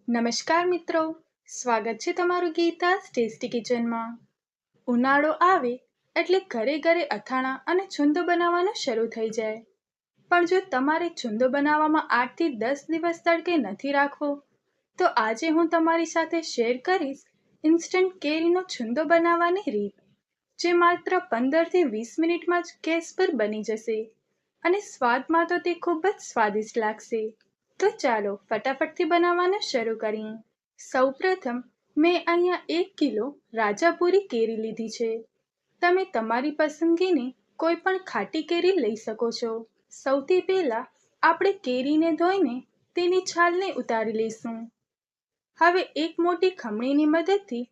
નમસ્કાર મિત્રો, સ્વાગત છે તમારું ગીતા's ટેસ્ટી કિચનમાં। ઉનાળો આવે એટલે ઘરે ઘરે અથાણા અને છુંદો બનાવવાનું શરૂ થઈ જાય। પણ જો તમારે છુંદો બનાવવામાં 8 થી 10 દિવસ તડકે નથી રાખવો, તો આજે હું તમારી સાથે શેર કરીશ ઇન્સ્ટન્ટ કેરીનો છુંદો બનાવવાની રીત, જે માત્ર 15 થી 20 મિનિટમાં જ ગેસ પર બની જશે અને સ્વાદમાં તો તે ખૂબ જ સ્વાદિષ્ટ લાગશે। તો ચાલો ફટાફટથી બનાવવાનું શરૂ કરીએ। સૌપ્રથમ મેં અહીંયા 1 કિલો રાજાપુરી કેરી લીધી છે। તમે તમારી પસંદગીની કોઈ પણ ખાટી કેરી લઈ શકો છો। સૌથી પહેલા આપણે કેરીને ધોઈને તેની છાલને ઉતારી લઈશું। હવે એક મોટી ખમણીની મદદથી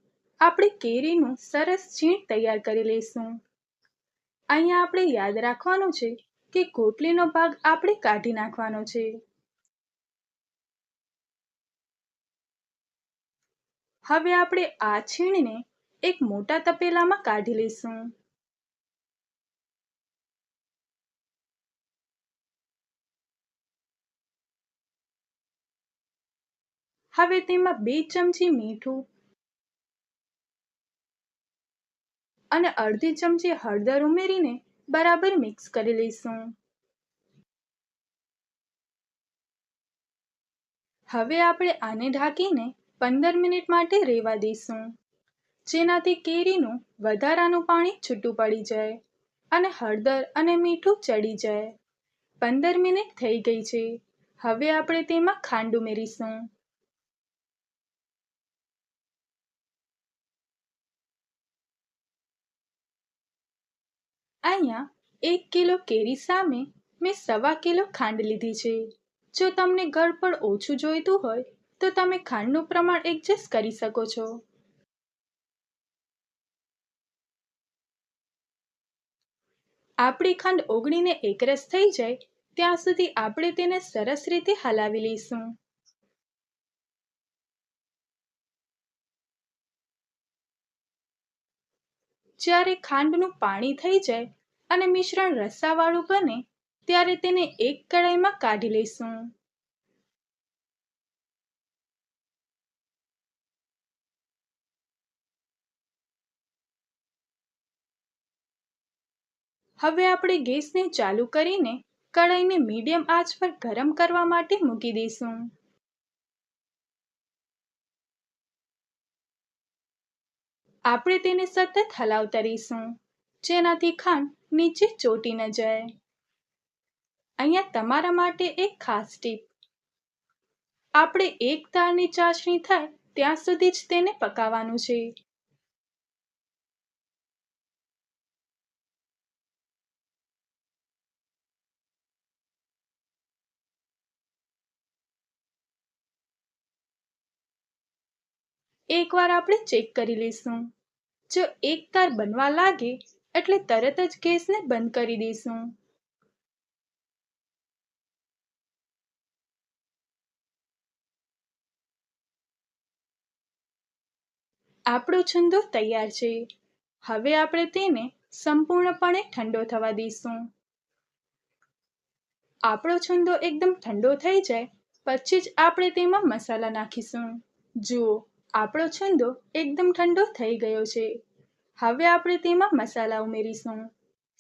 આપણે કેરીનું સરસ છીણ તૈયાર કરી લઈશું। અહીંયા આપણે યાદ રાખવાનું છે કે ગોટલીનો ભાગ આપણે કાઢી નાખવાનો છે। હવે આપણે આ છીણને એક મોટા તપેલામાં કાઢી લઈશું। હવે તેમાં 2 ચમચી મીઠું અને અડધી ચમચી હળદર ઉમેરીને બરાબર મિક્સ કરી લઈશું। હવે આપણે આને ઢાંકીને 15 મિનિટ માટે રહેવા દઈશું, જેનાથી કેરીનું વધારાનું પાણી છૂટું પડી જાય અને હળદર અને મીઠું ચડી જાય। 15 મિનિટ થઈ ગઈ છે। હવે આપણે તેમાં ખાંડ ઉમેરીશું। અહીંયા 1 કિલો કેરી સામે મેં 1.25 કિલો ખાંડ લીધી છે। જો તમને ગળપણ ઓછું જોઈતું હોય તો તમે ખાંડનું પ્રમાણ એડજસ્ટ કરી શકો છો। આપણી ખાંડ ઓગળીને એકરસ થઈ જાય ત્યાં સુધી આપણે તેને સરસ રીતે હલાવી લઈશું। જ્યારે ખાંડનું પાણી થઈ જાય અને મિશ્રણ રસાવાળું બને ત્યારે તેને એક કડાઈમાં કાઢી લઈશું। હવે આપણે ગેસને ચાલુ કરીને કડાઈને મીડિયમ આંચ પર ગરમ કરવા માટે મૂકી દઈશું। આપણે તેને સતત હલાવતા રહીશું, જેનાથી ખાંડ નીચે ચોંટી ન જાય। અહીંયા તમારા માટે એક ખાસ ટીપ, આપણે એક તારની ચાસણી થાય ત્યાં સુધી જ તેને પકાવવાનું છે। એકવાર આપણે ચેક કરી લઈશું। જો એક તાર બનવા લાગે એટલે તરત જ ગેસને બંધ કરી દઈશું। આપણો છુંદો તૈયાર છે। હવે આપણે તેને સંપૂર્ણપણે ઠંડો થવા દઈશું। આપણો છુંદો એકદમ ઠંડો થઈ જાય પછી જ આપણે તેમાં મસાલા નાખીશું। જુઓ, આપણો છુંદો એકદમ ઠંડો થઈ ગયો છે। હવે આપણે તેમાં મસાલા ઉમેરીશું।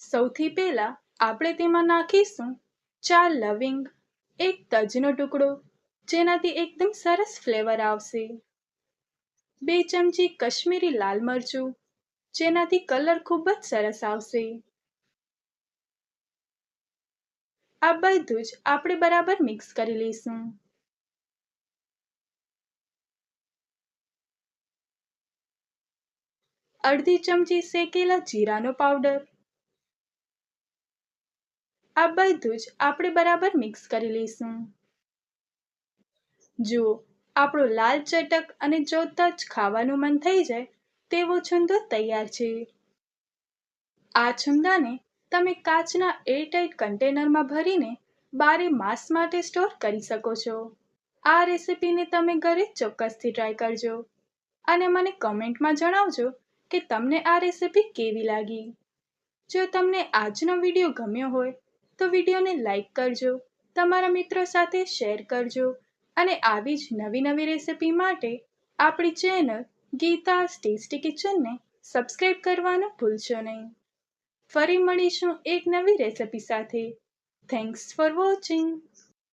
સૌથી પહેલા આપણે તેમાં નાખીશું 4 લવિંગ, 1 તજનો ટુકડો, જેનાથી એકદમ સરસ ફ્લેવર આવશે। 2 ચમચી કશ્મીરી લાલ મરચું, જેનાથી કલર ખૂબ જ સરસ આવશે। આ બધું જ આપણે બરાબર મિક્સ કરી લઈશું। અડધી ચમચી શેકેલા જીરાનો પાવડર, આ બધું જ આપણે બરાબર મિક્સ કરી લઈશું। જુઓ, આપણો લાલ ચટક અને જોતા જ ખાવાનું મન થઈ જાય તેવો છુંદો તૈયાર છે। આ છુંદાને તમે કાચના એરટાઇટ કન્ટેનરમાં ભરીને 12 માસ માટે સ્ટોર કરી શકો છો। આ રેસિપીને તમે ઘરે ચોક્કસથી ટ્રાય કરજો અને મને કમેન્ટમાં જણાવજો કે તમને આ રેસિપી કેવી લાગી। જો તમને આજનો વિડીયો ગમ્યો હોય તો વિડીયોને લાઈક કરજો, તમારા મિત્રો સાથે શેર કરજો અને આવી જ નવી નવી રેસિપી માટે આપણી ચેનલ ગીતાસ ટેસ્ટી કિચનને સબસ્ક્રાઇબ કરવાનું ભૂલશો નહીં. ફરી મળીશું એક નવી રેસિપી સાથે. Thanks for watching.